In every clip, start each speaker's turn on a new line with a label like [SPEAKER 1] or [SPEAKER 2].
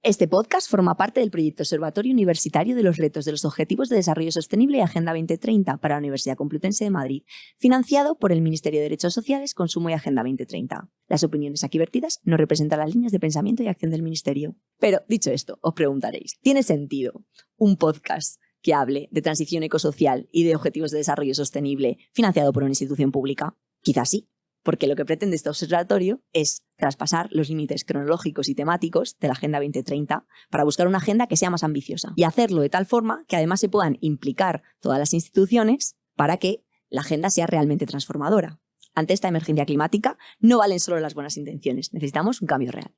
[SPEAKER 1] Este podcast forma parte del proyecto Observatorio Universitario de los Retos de los Objetivos de Desarrollo Sostenible y Agenda 2030 para la Universidad Complutense de Madrid, financiado por el Ministerio de Derechos Sociales, Consumo y Agenda 2030. Las opiniones aquí vertidas no representan las líneas de pensamiento y acción del Ministerio. Pero, dicho esto, os preguntaréis, ¿tiene sentido un podcast que hable de transición ecosocial y de objetivos de desarrollo sostenible financiado por una institución pública? Quizás sí. Porque lo que pretende este observatorio es traspasar los límites cronológicos y temáticos de la Agenda 2030 para buscar una agenda que sea más ambiciosa y hacerlo de tal forma que además se puedan implicar todas las instituciones para que la agenda sea realmente transformadora. Ante esta emergencia climática no valen solo las buenas intenciones, necesitamos un cambio real.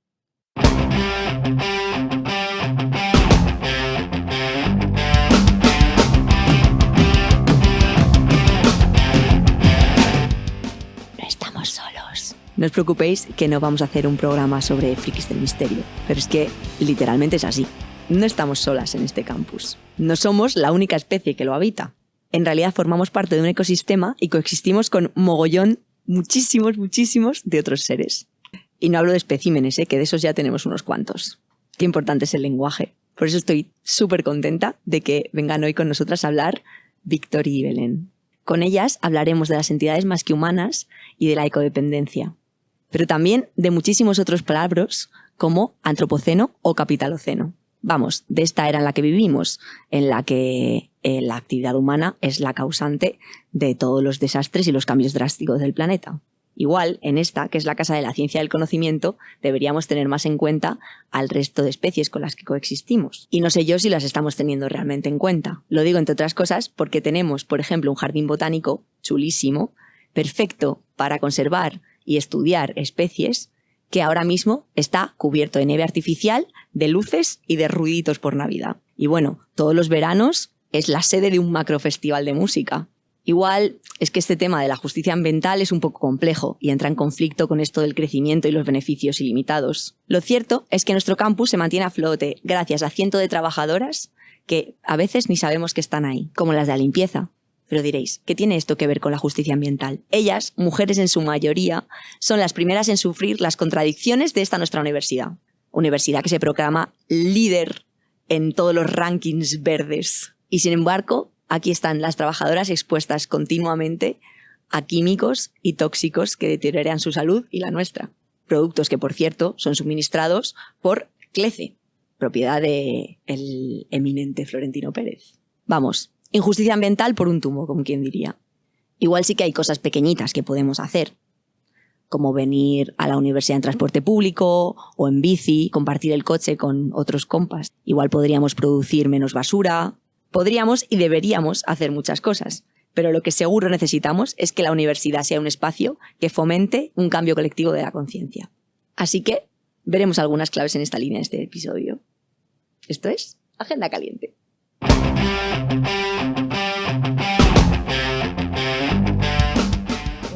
[SPEAKER 1] No os preocupéis que no vamos a hacer un programa sobre frikis del misterio, pero es que literalmente es así. No estamos solas en este campus. No somos la única especie que lo habita. En realidad formamos parte de un ecosistema y coexistimos con muchísimos de otros seres. Y no hablo de especímenes, que de esos ya tenemos unos cuantos. Qué importante es el lenguaje. Por eso estoy súper contenta de que vengan hoy con nosotras a hablar Víctor y Belén. Con ellas hablaremos de las entidades más que humanas y de la ecodependencia, pero también de muchísimos otros palabras como antropoceno o capitaloceno. Vamos, de esta era en la que vivimos, en la que la actividad humana es la causante de todos los desastres y los cambios drásticos del planeta. Igual, en esta, que es la casa de la ciencia del conocimiento, deberíamos tener más en cuenta al resto de especies con las que coexistimos. Y no sé yo si las estamos teniendo realmente en cuenta. Lo digo, entre otras cosas, porque tenemos, por ejemplo, un jardín botánico chulísimo, perfecto para conservar y estudiar especies, que ahora mismo está cubierto de nieve artificial, de luces y de ruiditos por Navidad. Y bueno, todos los veranos es la sede de un macrofestival de música. Igual es que este tema de la justicia ambiental es un poco complejo y entra en conflicto con esto del crecimiento y los beneficios ilimitados. Lo cierto es que nuestro campus se mantiene a flote gracias a cientos de trabajadoras que a veces ni sabemos que están ahí, como las de la limpieza. Pero diréis, ¿qué tiene esto que ver con la justicia ambiental? Ellas, mujeres en su mayoría, son las primeras en sufrir las contradicciones de esta nuestra universidad. Universidad que se proclama líder en todos los rankings verdes. Y sin embargo, aquí están las trabajadoras expuestas continuamente a químicos y tóxicos que deterioran su salud y la nuestra. Productos que, por cierto, son suministrados por Clece, propiedad del eminente Florentino Pérez. Vamos, injusticia ambiental por un tubo, como quien diría. Igual sí que hay cosas pequeñitas que podemos hacer, como venir a la universidad en transporte público o en bici, compartir el coche con otros compas. Igual podríamos producir menos basura. Podríamos y deberíamos hacer muchas cosas, pero lo que seguro necesitamos es que la universidad sea un espacio que fomente un cambio colectivo de la conciencia. Así que veremos algunas claves en esta línea de este episodio. Esto es Agenda Caliente.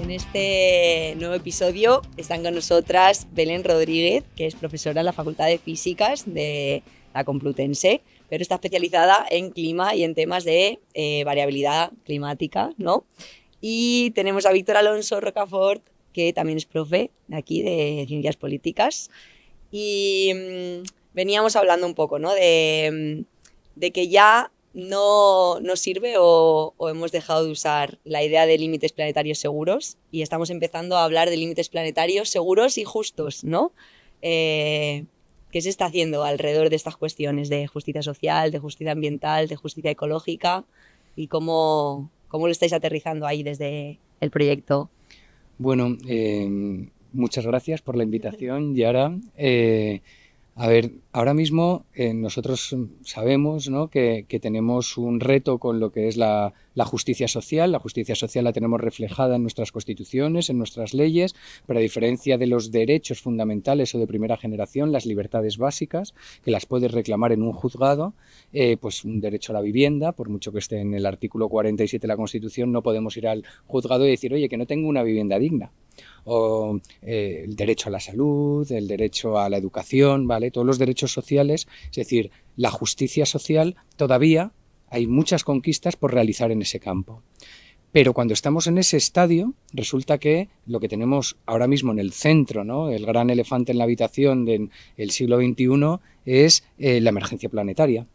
[SPEAKER 1] En este nuevo episodio están con nosotras Belén Rodríguez, que es profesora en la Facultad de Físicas de la Complutense, pero está especializada en clima y en temas de variabilidad climática, ¿no? Y tenemos a Víctor Alonso Rocafort, que también es profe de aquí, de Ciencias Políticas. Y veníamos hablando un poco, ¿no? De que ya no nos sirve o hemos dejado de usar la idea de límites planetarios seguros y estamos empezando a hablar de límites planetarios seguros y justos, ¿no? ¿Qué se está haciendo alrededor de estas cuestiones de justicia social, de justicia ambiental, de justicia ecológica? ¿Y cómo lo estáis aterrizando ahí desde el proyecto?
[SPEAKER 2] Bueno, muchas gracias por la invitación, Yara. A ver, ahora mismo nosotros sabemos, ¿no?, que tenemos un reto con lo que es la justicia social. La justicia social la tenemos reflejada en nuestras constituciones, en nuestras leyes, pero a diferencia de los derechos fundamentales o de primera generación, las libertades básicas, que las puedes reclamar en un juzgado, pues un derecho a la vivienda, por mucho que esté en el artículo 47 de la Constitución, no podemos ir al juzgado y decir, oye, que no tengo una vivienda digna. O el derecho a la salud, el derecho a la educación, ¿vale? Todos los derechos sociales, es decir, la justicia social, todavía hay muchas conquistas por realizar en ese campo. Pero cuando estamos en ese estadio, resulta que lo que tenemos ahora mismo en el centro, ¿no? El gran elefante en la habitación del siglo XXI es la emergencia planetaria.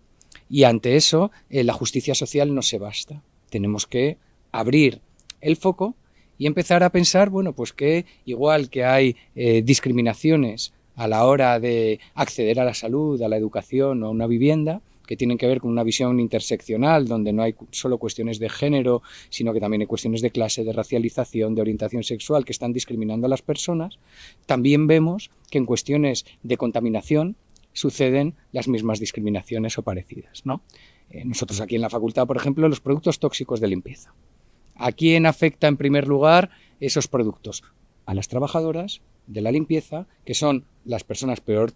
[SPEAKER 2] Y ante eso, la justicia social no se basta. Tenemos que abrir el foco y empezar a pensar, bueno, pues que igual que hay discriminaciones a la hora de acceder a la salud, a la educación o a una vivienda, que tienen que ver con una visión interseccional, donde no hay solo cuestiones de género, sino que también hay cuestiones de clase, de racialización, de orientación sexual, que están discriminando a las personas, también vemos que en cuestiones de contaminación suceden las mismas discriminaciones o parecidas, ¿no? Nosotros aquí en la facultad, por ejemplo, los productos tóxicos de limpieza. ¿A quién afecta en primer lugar esos productos? A las trabajadoras de la limpieza, que son las personas peor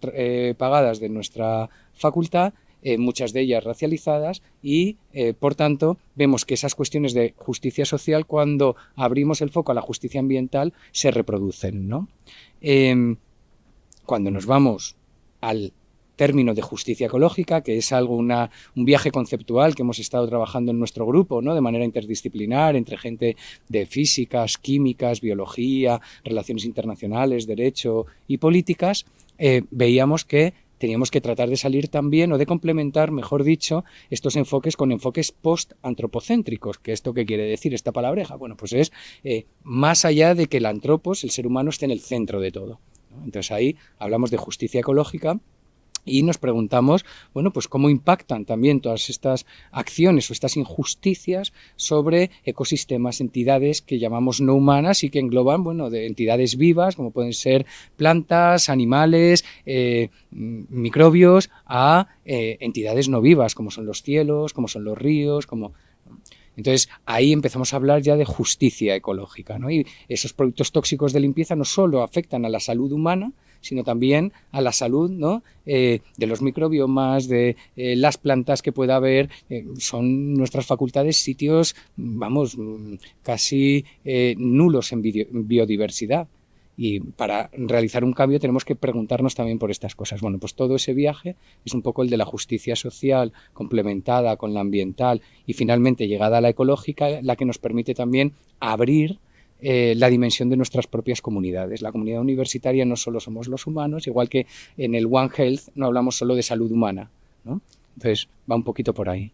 [SPEAKER 2] pagadas de nuestra facultad, muchas de ellas racializadas y, por tanto, vemos que esas cuestiones de justicia social, cuando abrimos el foco a la justicia ambiental, se reproducen, ¿no? Cuando nos vamos al término de justicia ecológica, que es algo un viaje conceptual que hemos estado trabajando en nuestro grupo, ¿no? De manera interdisciplinar, entre gente de físicas, químicas, biología, relaciones internacionales, derecho y políticas, veíamos que teníamos que tratar de salir también, o de complementar, mejor dicho, estos enfoques con enfoques post-antropocéntricos. ¿Que esto qué quiere decir, esta palabreja? Bueno, pues es más allá de que el antropos, el ser humano, esté en el centro de todo, ¿no? Entonces ahí hablamos de justicia ecológica y nos preguntamos, bueno, pues cómo impactan también todas estas acciones o estas injusticias sobre ecosistemas, entidades que llamamos no humanas y que engloban, bueno, de entidades vivas, como pueden ser plantas, animales, microbios, a entidades no vivas, como son los cielos, como son los ríos, como... Entonces, ahí empezamos a hablar ya de justicia ecológica, ¿no? Y esos productos tóxicos de limpieza no solo afectan a la salud humana, sino también a la salud, ¿no? De los microbiomas, de las plantas que pueda haber. Son nuestras facultades sitios, vamos, casi nulos en biodiversidad. Y para realizar un cambio tenemos que preguntarnos también por estas cosas. Bueno, pues todo ese viaje es un poco el de la justicia social complementada con la ambiental y finalmente llegada a la ecológica, la que nos permite también abrir la dimensión de nuestras propias comunidades. La comunidad universitaria no solo somos los humanos, igual que en el One Health no hablamos solo de salud humana, ¿no? Entonces va un poquito por ahí.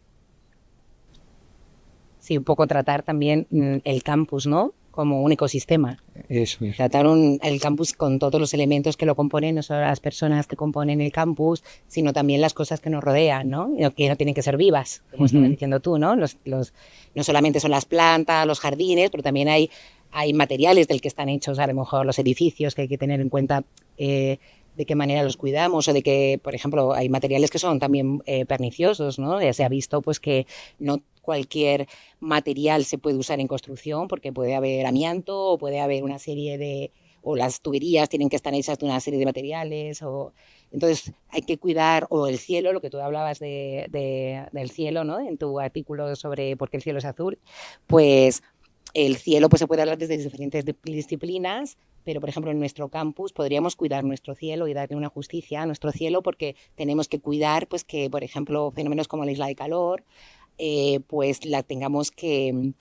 [SPEAKER 3] Sí, un poco tratar también el campus, ¿no? Como un ecosistema.
[SPEAKER 2] Eso es.
[SPEAKER 3] Tratar el campus con todos los elementos que lo componen, no solo las personas que componen el campus, sino también las cosas que nos rodean, ¿no? Que no tienen que ser vivas, como estabas diciendo tú, ¿no? No solamente son las plantas, los jardines, pero también hay materiales del que están hechos, a lo mejor los edificios, que hay que tener en cuenta de qué manera los cuidamos, o de que, por ejemplo, hay materiales que son también perniciosos, ¿no? Ya se ha visto pues que no cualquier material se puede usar en construcción, porque puede haber amianto, o puede haber una serie o las tuberías tienen que estar hechas de una serie de materiales, entonces hay que cuidar, o el cielo, lo que tú hablabas del cielo, ¿no? En tu artículo sobre por qué el cielo es azul, pues el cielo pues se puede hablar desde diferentes disciplinas, pero por ejemplo en nuestro campus podríamos cuidar nuestro cielo y darle una justicia a nuestro cielo, porque tenemos que cuidar pues que, por ejemplo, fenómenos como la isla de calor, pues la tengamos que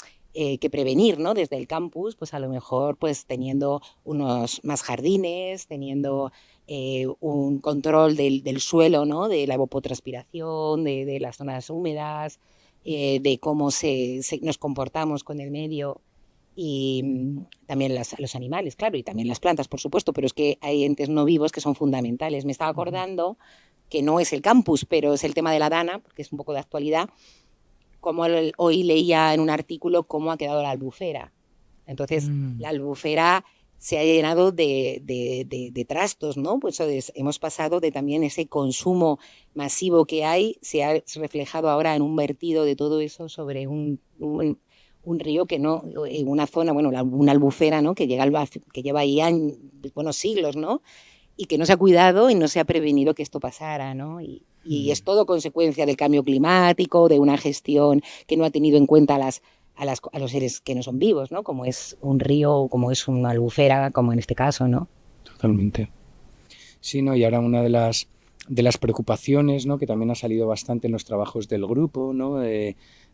[SPEAKER 3] prevenir, ¿no? Desde el campus, pues a lo mejor pues teniendo unos más jardines, teniendo un control del suelo, ¿no? De la evapotranspiración, de las zonas húmedas, de cómo nos comportamos con el medio, y también los animales, claro, y también las plantas, por supuesto, pero es que hay entes no vivos que son fundamentales. Me estaba acordando que no es el campus, pero es el tema de la Dana, porque es un poco de actualidad, como hoy leía en un artículo cómo ha quedado la albufera. Entonces, la albufera se ha llenado de trastos, ¿no? Pues hemos pasado de también ese consumo masivo que hay, se ha reflejado ahora en un vertido de todo eso sobre un río que no, en una zona, bueno, una albufera, ¿no? Que lleva ahí años, bueno, siglos, ¿no? Y que no se ha cuidado y no se ha prevenido que esto pasara, ¿no? Y es todo consecuencia del cambio climático, de una gestión que no ha tenido en cuenta a los seres que no son vivos, ¿no? Como es un río, como es una albufera, como en este caso, ¿no?
[SPEAKER 2] Totalmente. Sí, ¿no? Y ahora una de las preocupaciones, ¿no? Que también ha salido bastante en los trabajos del grupo, ¿no?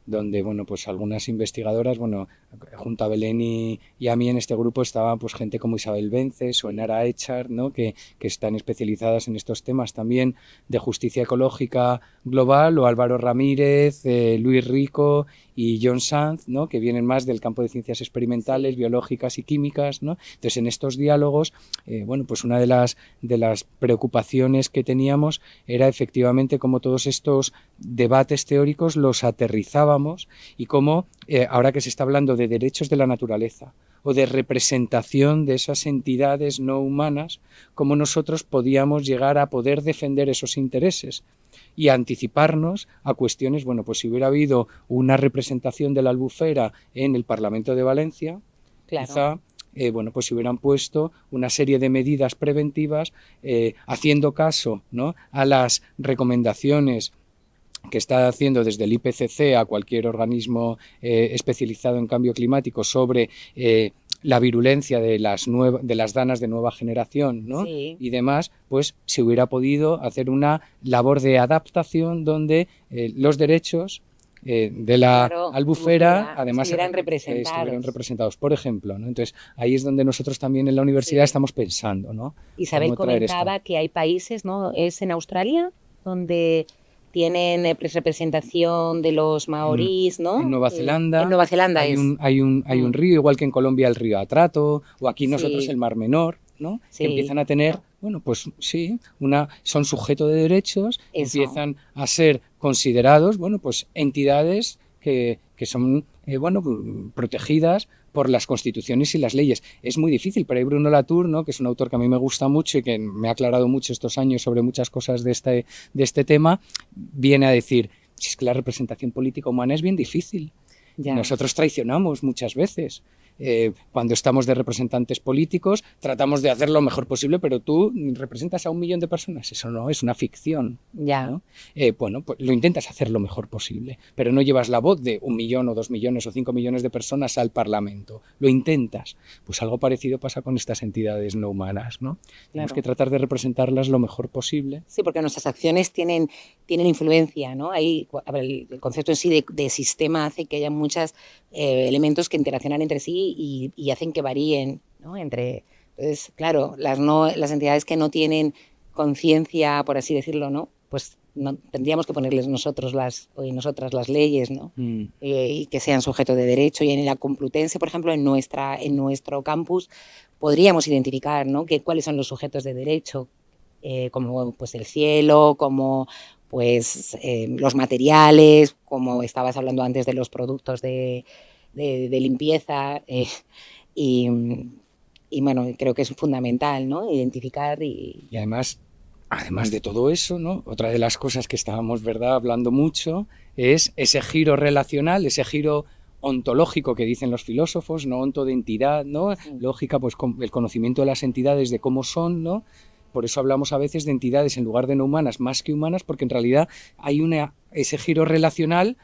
[SPEAKER 2] donde, bueno, pues algunas investigadoras, bueno, junto a Belén y a mí en este grupo estaba pues gente como Isabel Vences o Enara Echar, ¿no? que están especializadas en estos temas también de justicia ecológica global, o Álvaro Ramírez, Luis Rico y John Sanz, ¿no? que vienen más del campo de ciencias experimentales, biológicas y químicas, ¿no? Entonces, en estos diálogos, bueno, pues una de las preocupaciones que teníamos era efectivamente cómo todos estos debates teóricos los aterrizábamos y cómo, ahora que se está hablando de derechos de la naturaleza o de representación de esas entidades no humanas, cómo nosotros podíamos llegar a poder defender esos intereses y anticiparnos a cuestiones, bueno, pues si hubiera habido una representación de la Albufera en el Parlamento de Valencia,
[SPEAKER 3] Claro.
[SPEAKER 2] quizá bueno, pues si hubieran puesto una serie de medidas preventivas haciendo caso, ¿no? a las recomendaciones que está haciendo desde el IPCC a cualquier organismo especializado en cambio climático sobre la virulencia de las danas de nueva generación, ¿no?
[SPEAKER 3] Sí.
[SPEAKER 2] y demás, pues se hubiera podido hacer una labor de adaptación donde los derechos de la albufera además
[SPEAKER 3] estuvieran
[SPEAKER 2] representados, por ejemplo, ¿no? Entonces ahí es donde nosotros también en la universidad estamos pensando, ¿no?
[SPEAKER 3] Isabel comentaba que hay países, ¿no? Es en Australia donde tienen representación de los maorís, ¿no?
[SPEAKER 2] En Nueva Zelanda,
[SPEAKER 3] en Nueva Zelanda
[SPEAKER 2] hay un río, igual que en Colombia el río Atrato, o aquí nosotros el Mar Menor, ¿no? Que empiezan a tener, bueno, pues sí, son sujeto de derechos, empiezan a ser considerados, bueno, pues entidades que son, bueno, protegidas por las constituciones y las leyes. Es muy difícil, pero hay Bruno Latour, ¿no? que es un autor que a mí me gusta mucho y que me ha aclarado mucho estos años sobre muchas cosas de este tema, viene a decir, si es que la representación política humana es bien difícil. Nosotros traicionamos muchas veces. Cuando estamos de representantes políticos tratamos de hacer lo mejor posible, pero tú representas a 1 millón de personas, eso no es una ficción, ¿no? Bueno, pues lo intentas hacer lo mejor posible, pero no llevas la voz de 1 millón o 2 millones o 5 millones de personas al Parlamento, lo intentas. Pues algo parecido pasa con estas entidades no humanas, ¿no? Tenemos que tratar de representarlas lo mejor posible.
[SPEAKER 3] Sí, porque nuestras acciones tienen influencia, ¿no? Ahí, el concepto en sí de sistema hace que haya muchos elementos que interaccionan entre sí y hacen que varíen, ¿no? Entonces, claro, las entidades que no tienen conciencia, por así decirlo, ¿no? Pues no, tendríamos que ponerles nosotras las leyes, ¿no? Y que sean sujetos de derecho. Y en la Complutense, por ejemplo, en nuestro campus, podríamos identificar, ¿no? Cuáles son los sujetos de derecho, como pues el cielo, como pues los materiales, como estabas hablando antes de los productos de limpieza, y bueno, creo que es fundamental, ¿no? Identificar y
[SPEAKER 2] además de todo eso, ¿no? Otra de las cosas que estábamos, ¿verdad?, hablando mucho es ese giro relacional, ese giro ontológico que dicen los filósofos, ¿no? Onto de entidad, ¿no? Lógica, pues el conocimiento de las entidades, de cómo son, ¿no? Por eso hablamos a veces de entidades en lugar de no humanas más que humanas, porque en realidad hay ese giro relacional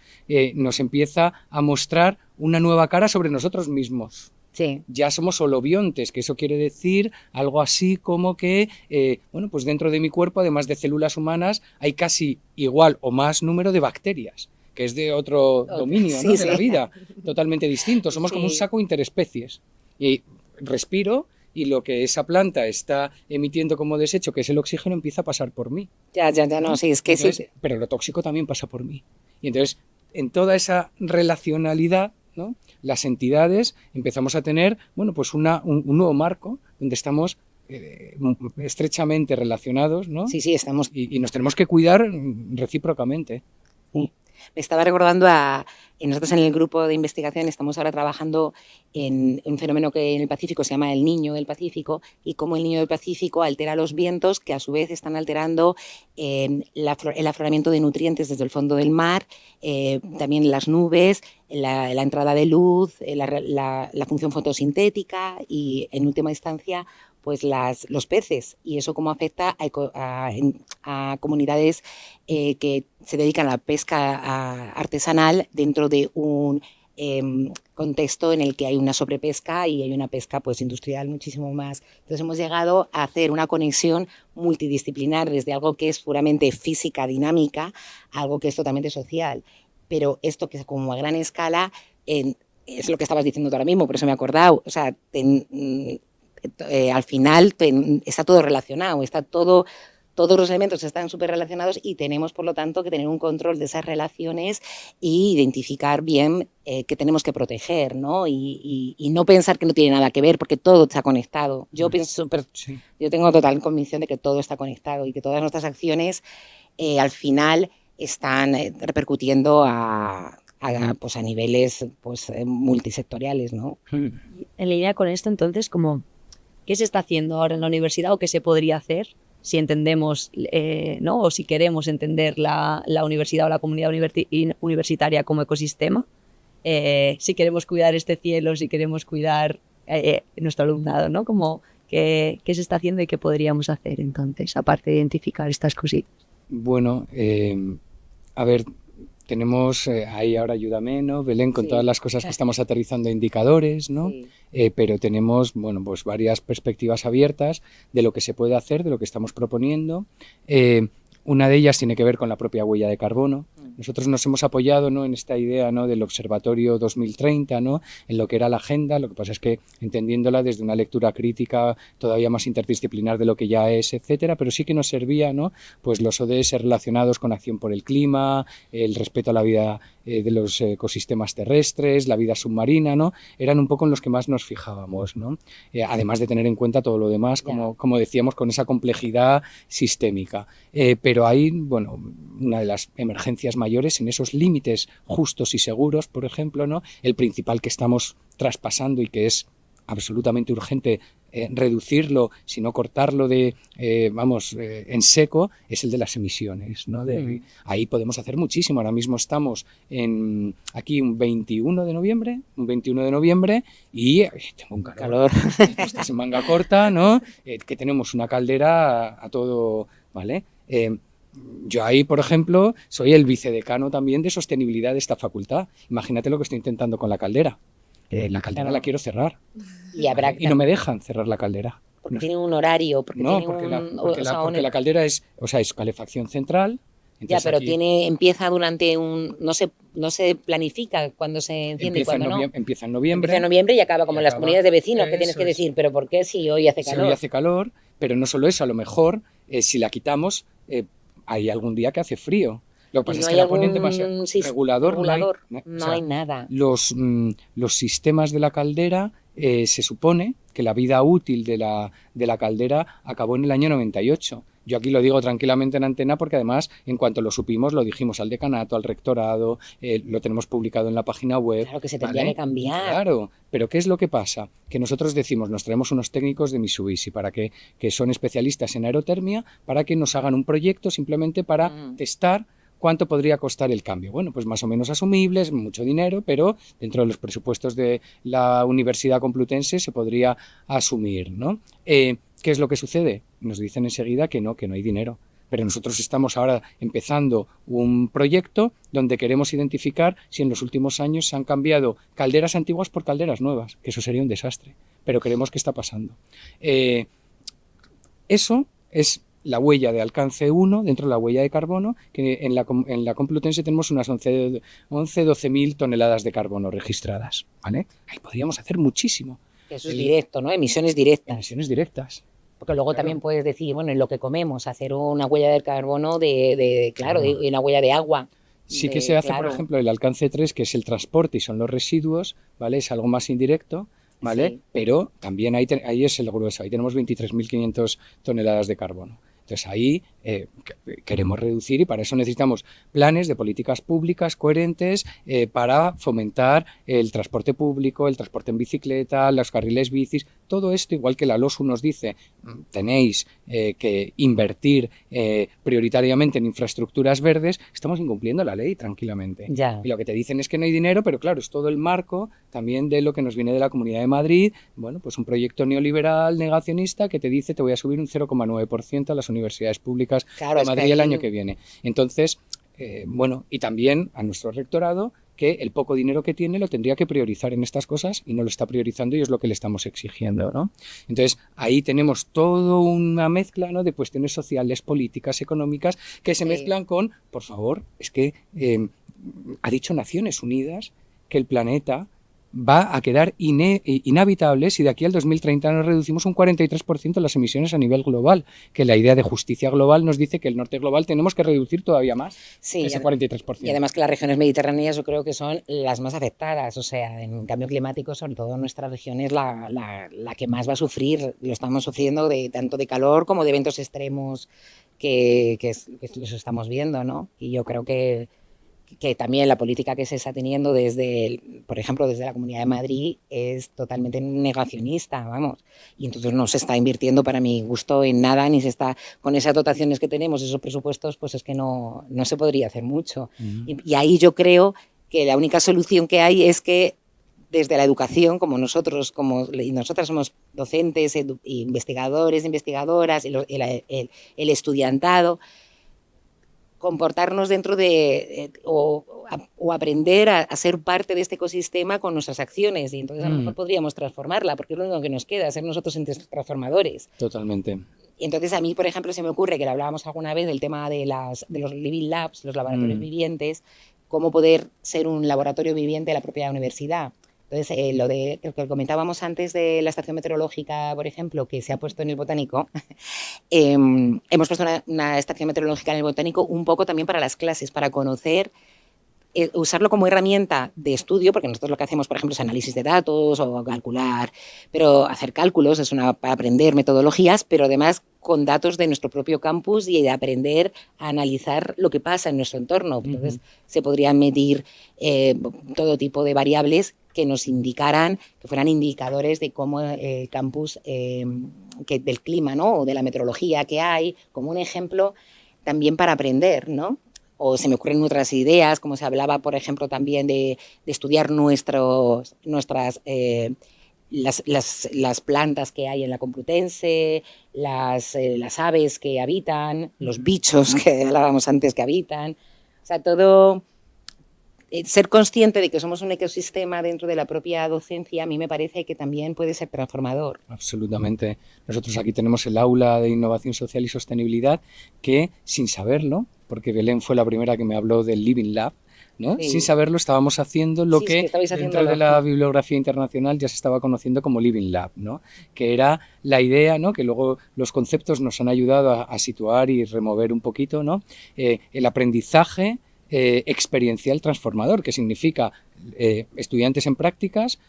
[SPEAKER 2] nos empieza a mostrar una nueva cara sobre nosotros mismos.
[SPEAKER 3] Sí.
[SPEAKER 2] Ya somos holobiontes, que eso quiere decir algo así como que, bueno, pues dentro de mi cuerpo, además de células humanas, hay casi igual o más número de bacterias, que es de otro dominio, ¿no? de la vida, totalmente distinto. Somos como un saco interespecies. Y respiro y lo que esa planta está emitiendo como desecho, que es el oxígeno, empieza a pasar por mí.
[SPEAKER 3] Ya, no, sí, es que
[SPEAKER 2] entonces,
[SPEAKER 3] sí.
[SPEAKER 2] Pero lo tóxico también pasa por mí. Y entonces, en toda esa relacionalidad, ¿no? Las entidades empezamos a tener, bueno, pues un nuevo marco donde estamos estrechamente relacionados, ¿no?
[SPEAKER 3] Sí, estamos.
[SPEAKER 2] Y nos tenemos que cuidar recíprocamente.
[SPEAKER 3] Sí. Me estaba recordando nosotros en el grupo de investigación estamos ahora trabajando en un fenómeno que en el Pacífico se llama el Niño del Pacífico, y cómo el Niño del Pacífico altera los vientos, que a su vez están alterando el afloramiento de nutrientes desde el fondo del mar, también las nubes, la entrada de luz, la función fotosintética y, en última instancia, pues los peces, y eso cómo afecta a comunidades que se dedican a la pesca artesanal dentro de un contexto en el que hay una sobrepesca y hay una pesca pues industrial muchísimo más. Entonces hemos llegado a hacer una conexión multidisciplinar desde algo que es puramente física, dinámica, a algo que es totalmente social. pero esto que es como a gran escala, es lo que estabas diciendo tú ahora mismo, por eso me he acordado. O sea, al final está todo relacionado, todos los elementos están súper relacionados y tenemos, por lo tanto, que tener un control de esas relaciones e identificar bien qué tenemos que proteger, ¿no? Y no pensar que no tiene nada que ver, porque todo está conectado. Yo tengo total convicción de que todo está conectado y que todas nuestras acciones al final están repercutiendo a niveles multisectoriales, ¿no?
[SPEAKER 1] En línea con esto, entonces, ¿qué se está haciendo ahora en la universidad o qué se podría hacer si entendemos, ¿no? O si queremos entender la universidad o la comunidad universitaria como ecosistema? Si queremos cuidar este cielo, si queremos cuidar nuestro alumnado, ¿no? ¿Qué se está haciendo y qué podríamos hacer entonces, aparte de identificar estas cositas?
[SPEAKER 2] Bueno, a ver, tenemos ahí ahora ayúdame, ¿no? Belén, con todas las cosas que estamos aterrizando indicadores, ¿no?
[SPEAKER 3] Sí.
[SPEAKER 2] Pero tenemos, bueno, pues varias perspectivas abiertas de lo que se puede hacer, de lo que estamos proponiendo. Una de ellas tiene que ver con la propia huella de carbono. Nosotros nos hemos apoyado, ¿no?, en esta idea, ¿no?, del Observatorio 2030, ¿no?, en lo que era la agenda. Lo que pasa es que entendiéndola desde una lectura crítica todavía más interdisciplinar de lo que ya es, etcétera, pero sí que nos servía, ¿no?, pues los ODS relacionados con acción por el clima, el respeto a la vida de los ecosistemas terrestres, la vida submarina, ¿no?, eran un poco en los que más nos fijábamos, ¿no? Además de tener en cuenta todo lo demás, como decíamos, con esa complejidad sistémica. Pero hay, bueno, una de las emergencias mayores en esos límites justos y seguros, por ejemplo, ¿no? El principal que estamos traspasando y que es absolutamente urgente reducirlo, si no cortarlo en seco, es el de las emisiones, ¿no? Ahí podemos hacer muchísimo. Ahora mismo estamos aquí un 21 de noviembre y tengo un calor. Estás en manga corta, ¿no? Que tenemos una caldera a todo, ¿vale? Yo ahí, por ejemplo, soy el vicedecano también de sostenibilidad de esta facultad. Imagínate lo que estoy intentando con la caldera. La caldera la quiero cerrar. Y no me dejan cerrar la caldera.
[SPEAKER 3] Porque tiene un horario. Porque
[SPEAKER 2] la caldera es calefacción central.
[SPEAKER 3] Ya, pero empieza durante no se planifica cuando se enciende y cuando no.
[SPEAKER 2] Empieza en noviembre.
[SPEAKER 3] Empieza en noviembre y acaba como en las comunidades de vecinos, que tienes que decir, pero ¿por qué si hoy hace calor?
[SPEAKER 2] Si hoy hace calor, pero no solo eso, a lo mejor si la quitamos, hay algún día que hace frío. Lo que pasa es que la ponen demasiado regulador.
[SPEAKER 3] No hay nada.
[SPEAKER 2] Los sistemas de la caldera, se supone que la vida útil de la caldera acabó en el año 98. Yo aquí lo digo tranquilamente en antena porque además, en cuanto lo supimos, lo dijimos al decanato, al rectorado, lo tenemos publicado en la página web.
[SPEAKER 3] Claro que se tendría que cambiar.
[SPEAKER 2] Claro, pero ¿qué es lo que pasa? Que nosotros decimos, nos traemos unos técnicos de Mitsubishi que son especialistas en aerotermia, para que nos hagan un proyecto simplemente para testar ¿cuánto podría costar el cambio? Bueno, pues más o menos asumible, es mucho dinero, pero dentro de los presupuestos de la Universidad Complutense se podría asumir, ¿no? ¿Qué es lo que sucede? Nos dicen enseguida que no hay dinero. Pero nosotros estamos ahora empezando un proyecto donde queremos identificar si en los últimos años se han cambiado calderas antiguas por calderas nuevas, que eso sería un desastre. Pero creemos que está pasando. Eso es la huella de alcance 1 dentro de la huella de carbono, que en la Complutense tenemos unas 12.000 toneladas de carbono registradas, ¿vale? Ahí podríamos hacer muchísimo.
[SPEAKER 3] Eso es directo, ¿no? Emisiones directas.
[SPEAKER 2] Emisiones directas.
[SPEAKER 3] Porque luego también puedes decir, bueno, en lo que comemos, hacer una huella de carbono de una huella de agua.
[SPEAKER 2] Sí que se hace, por ejemplo, el alcance 3, que es el transporte y son los residuos, ¿vale? Es algo más indirecto, ¿vale? Sí. Pero también ahí es el grueso, ahí tenemos 23.500 toneladas de carbono. Entonces ahí queremos reducir y para eso necesitamos planes de políticas públicas coherentes para fomentar el transporte público, el transporte en bicicleta, los carriles bicis, todo esto, igual que la LOSU nos dice, tenéis que invertir prioritariamente en infraestructuras verdes, estamos incumpliendo la ley tranquilamente.
[SPEAKER 3] Ya.
[SPEAKER 2] Y lo que te dicen es que no hay dinero, pero claro, es todo el marco también de lo que nos viene de la Comunidad de Madrid, bueno, pues un proyecto neoliberal negacionista que te dice te voy a subir un 0,9% a las universidades públicas de Madrid el año que viene. Entonces, y también a nuestro rectorado, que el poco dinero que tiene lo tendría que priorizar en estas cosas y no lo está priorizando y es lo que le estamos exigiendo, ¿no? Entonces, ahí tenemos toda una mezcla, ¿no?, de cuestiones sociales, políticas, económicas, que se mezclan con, por favor, es que ha dicho Naciones Unidas que el planeta va a quedar inhabitable si de aquí al 2030 no reducimos un 43% las emisiones a nivel global, que la idea de justicia global nos dice que el norte global tenemos que reducir todavía más ese 43%.
[SPEAKER 3] Y además que las regiones mediterráneas yo creo que son las más afectadas, o sea, en cambio climático, sobre todo nuestra región es la que más va a sufrir, lo estamos sufriendo tanto de calor como de eventos extremos que los estamos viendo, ¿no? Y yo creo que también la política que se está teniendo por ejemplo, desde la Comunidad de Madrid es totalmente negacionista, vamos. Y entonces no se está invirtiendo, para mi gusto, en nada, ni se está, con esas dotaciones que tenemos, esos presupuestos, pues es que no se podría hacer mucho. Y ahí yo creo que la única solución que hay es que desde la educación, como nosotras somos docentes, investigadores, investigadoras, el estudiantado, comportarnos dentro o aprender a ser parte de este ecosistema con nuestras acciones, y entonces a lo mejor podríamos transformarla, porque es lo único que nos queda, ser nosotros transformadores.
[SPEAKER 2] Totalmente.
[SPEAKER 3] Y entonces a mí, por ejemplo, se me ocurre, que lo hablábamos alguna vez, del tema de los living labs, los laboratorios vivientes, cómo poder ser un laboratorio viviente de la propia universidad. Entonces, lo que comentábamos antes de la estación meteorológica, por ejemplo, que se ha puesto en el Botánico, hemos puesto una estación meteorológica en el Botánico un poco también para las clases, para conocer, usarlo como herramienta de estudio, porque nosotros lo que hacemos, por ejemplo, es análisis de datos o calcular, pero hacer cálculos para aprender metodologías, pero además con datos de nuestro propio campus y de aprender a analizar lo que pasa en nuestro entorno. Entonces, se podrían medir todo tipo de variables que nos indicaran, que fueran indicadores de cómo el campus, del clima, ¿no? O de la meteorología que hay, como un ejemplo también para aprender, ¿no? O se me ocurren otras ideas, como se hablaba, por ejemplo, también de estudiar las plantas que hay en la Complutense, las aves que habitan, los bichos que hablábamos antes que habitan. O sea, todo... ser consciente de que somos un ecosistema dentro de la propia docencia, a mí me parece que también puede ser transformador.
[SPEAKER 2] Absolutamente. Nosotros aquí tenemos el aula de innovación social y sostenibilidad que, sin saberlo, porque Belén fue la primera que me habló del Living Lab, ¿no?
[SPEAKER 3] Sí.
[SPEAKER 2] Sin saberlo estábamos haciendo lo que dentro de la bibliografía internacional ya se estaba conociendo como Living Lab, ¿no? Que era la idea, ¿no? Que luego los conceptos nos han ayudado a situar y remover un poquito, ¿no? El aprendizaje experiencial transformador, que significa estudiantes en prácticas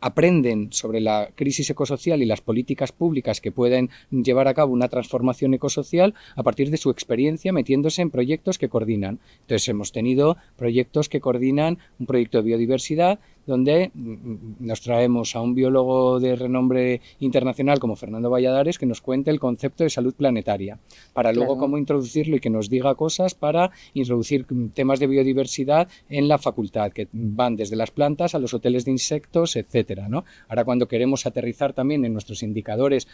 [SPEAKER 2] aprenden sobre la crisis ecosocial y las políticas públicas que pueden llevar a cabo una transformación ecosocial a partir de su experiencia metiéndose en proyectos que coordinan. Entonces hemos tenido proyectos que coordinan un proyecto de biodiversidad donde nos traemos a un biólogo de renombre internacional como Fernando Valladares que nos cuente el concepto de salud planetaria, para luego cómo introducirlo y que nos diga cosas para introducir temas de biodiversidad en la facultad, que van desde las plantas a los hoteles de insectos, etcétera, ¿no? Ahora cuando queremos aterrizar también en nuestros indicadores,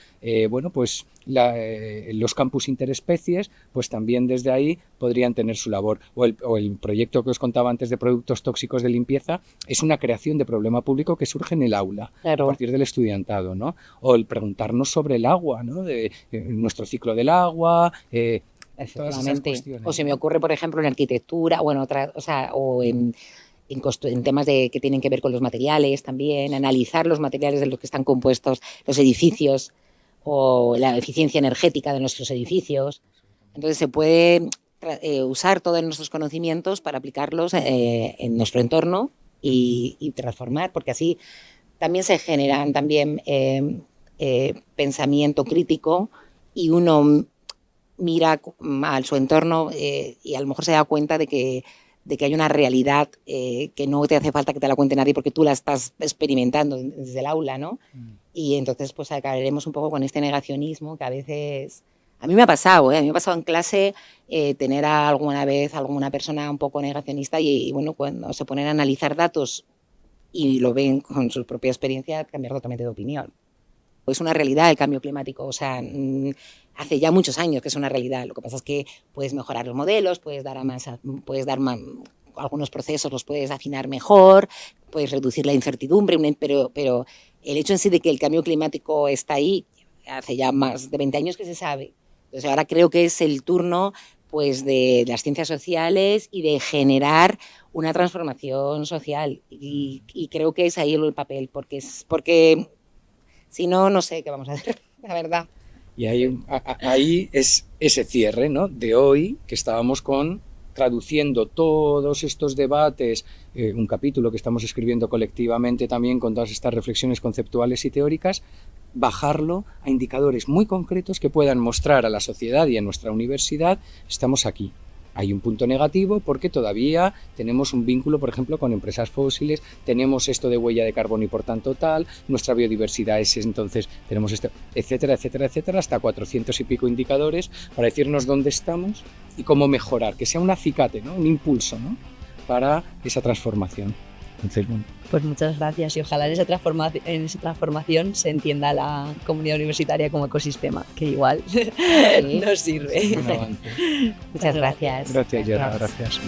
[SPEAKER 2] los campus interespecies, pues también desde ahí podrían tener su labor. O el proyecto que os contaba antes de productos tóxicos de limpieza es una creación de problema público que surge en el aula, a partir del estudiantado, ¿no? O el preguntarnos sobre el agua, ¿no? De nuestro ciclo del agua, todas esas cuestiones.
[SPEAKER 3] O se me ocurre, por ejemplo, en arquitectura, o en temas que tienen que ver con los materiales también, analizar los materiales de los que están compuestos los edificios o la eficiencia energética de nuestros edificios. Entonces se puede usar todos nuestros conocimientos para aplicarlos en nuestro entorno y transformar, porque así también se generan pensamiento crítico y uno mira a su entorno y a lo mejor se da cuenta de que hay una realidad que no te hace falta que te la cuente nadie porque tú la estás experimentando desde el aula, ¿no? Y entonces pues acabaremos un poco con este negacionismo que a veces... A mí me ha pasado, a mí me ha pasado en clase tener alguna vez alguna persona un poco negacionista y bueno, cuando se ponen a analizar datos y lo ven con su propia experiencia, cambiar totalmente de opinión. Es una realidad el cambio climático, o sea, hace ya muchos años que es una realidad. Lo que pasa es que puedes mejorar los modelos, puedes dar algunos procesos los puedes afinar mejor, puedes reducir la incertidumbre, pero el hecho en sí de que el cambio climático está ahí, hace ya más de 20 años que se sabe. Entonces ahora creo que es el turno pues de las ciencias sociales y de generar una transformación social. Y creo que es ahí el papel, porque si no, no sé qué vamos a hacer, la verdad.
[SPEAKER 2] Y ahí es ese cierre, ¿no?, de hoy, que estábamos traduciendo todos estos debates, un capítulo que estamos escribiendo colectivamente también con todas estas reflexiones conceptuales y teóricas, bajarlo a indicadores muy concretos que puedan mostrar a la sociedad y a nuestra universidad: estamos aquí. Hay un punto negativo porque todavía tenemos un vínculo, por ejemplo, con empresas fósiles, tenemos esto de huella de carbono y por tanto tal, nuestra biodiversidad es entonces, tenemos esto, etcétera, etcétera, etcétera, hasta 400 y pico indicadores para decirnos dónde estamos y cómo mejorar, que sea un acicate, ¿no?, un impulso, ¿no?, para esa transformación. Entonces, bueno.
[SPEAKER 1] Pues muchas gracias, y ojalá en esa transformación se entienda la comunidad universitaria como ecosistema, que igual nos sirve.
[SPEAKER 2] Un avance.
[SPEAKER 3] Muchas gracias.
[SPEAKER 2] Gracias, Yara, gracias.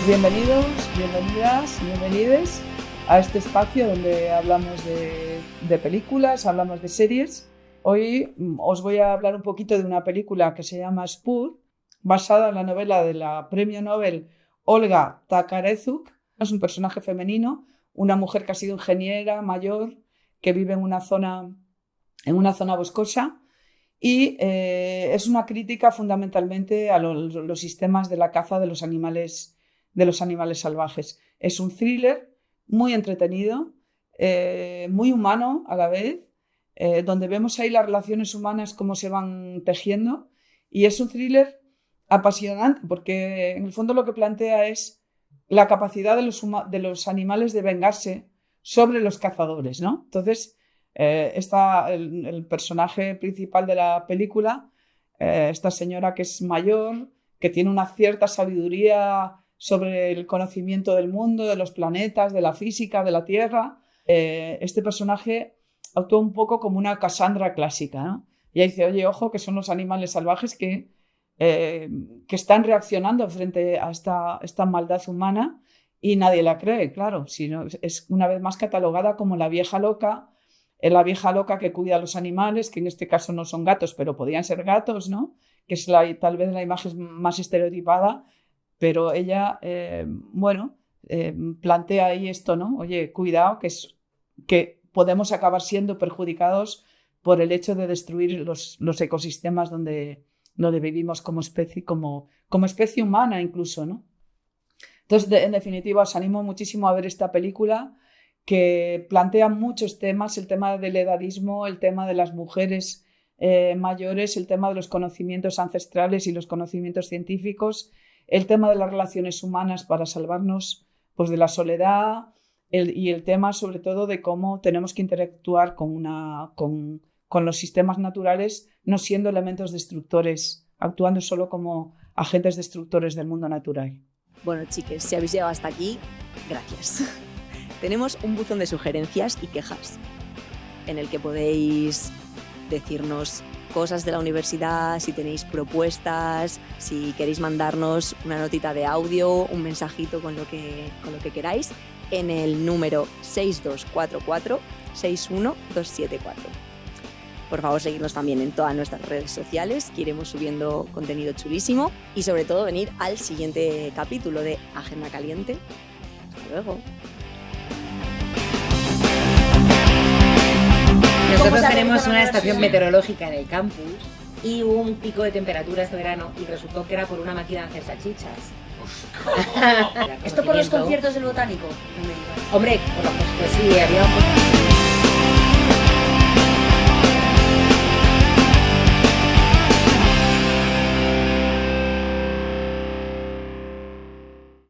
[SPEAKER 4] Bienvenidos, bienvenidas, bienvenides a este espacio donde hablamos de películas, hablamos de series. Hoy os voy a hablar un poquito de una película que se llama Spur, basada en la novela de la premio Nobel Olga Takarezuk. Es un personaje femenino, una mujer que ha sido ingeniera mayor, que vive en una zona boscosa, y es una crítica fundamentalmente a los sistemas de la caza de los animales salvajes. Es un thriller muy entretenido, muy humano a la vez, donde vemos ahí las relaciones humanas, cómo se van tejiendo, y es un thriller apasionante porque en el fondo lo que plantea es la capacidad de los animales de vengarse sobre los cazadores, ¿no? Entonces, el personaje principal de la película, esta señora que es mayor, que tiene una cierta sabiduría sobre el conocimiento del mundo, de los planetas, de la física, de la Tierra. Este personaje actúa un poco como una Cassandra clásica, ¿no? Y ella dice, oye, ojo, que son los animales salvajes que están reaccionando frente a esta maldad humana, y nadie la cree, claro, sino es una vez más catalogada como la vieja loca que cuida a los animales, que en este caso no son gatos, pero podían ser gatos, ¿no?, que es tal vez la imagen más estereotipada, pero ella, plantea ahí esto, ¿no? Oye, cuidado, que podemos acabar siendo perjudicados por el hecho de destruir los ecosistemas donde vivimos como especie, como especie humana incluso, ¿no? Entonces, en definitiva, os animo muchísimo a ver esta película, que plantea muchos temas: el tema del edadismo, el tema de las mujeres mayores, el tema de los conocimientos ancestrales y los conocimientos científicos, el tema de las relaciones humanas para salvarnos, pues, de la soledad, y el tema sobre todo de cómo tenemos que interactuar con los sistemas naturales, no siendo elementos destructores, actuando solo como agentes destructores del mundo natural.
[SPEAKER 1] Bueno, chiques, si habéis llegado hasta aquí, gracias. Tenemos un buzón de sugerencias y quejas en el que podéis decirnos cosas de la universidad, si tenéis propuestas, si queréis mandarnos una notita de audio, un mensajito con lo que queráis, en el número 6244 61274. Por favor, seguidnos también en todas nuestras redes sociales, que iremos subiendo contenido chulísimo, y sobre todo venir al siguiente capítulo de Agenda Caliente. Hasta luego.
[SPEAKER 3] Nosotros tenemos una estación meteorológica en el campus y hubo un pico de temperatura este verano y resultó que era por una máquina de hacer salchichas.
[SPEAKER 5] ¿Esto por los conciertos del Botánico?
[SPEAKER 3] Hombre, pues sí, había un...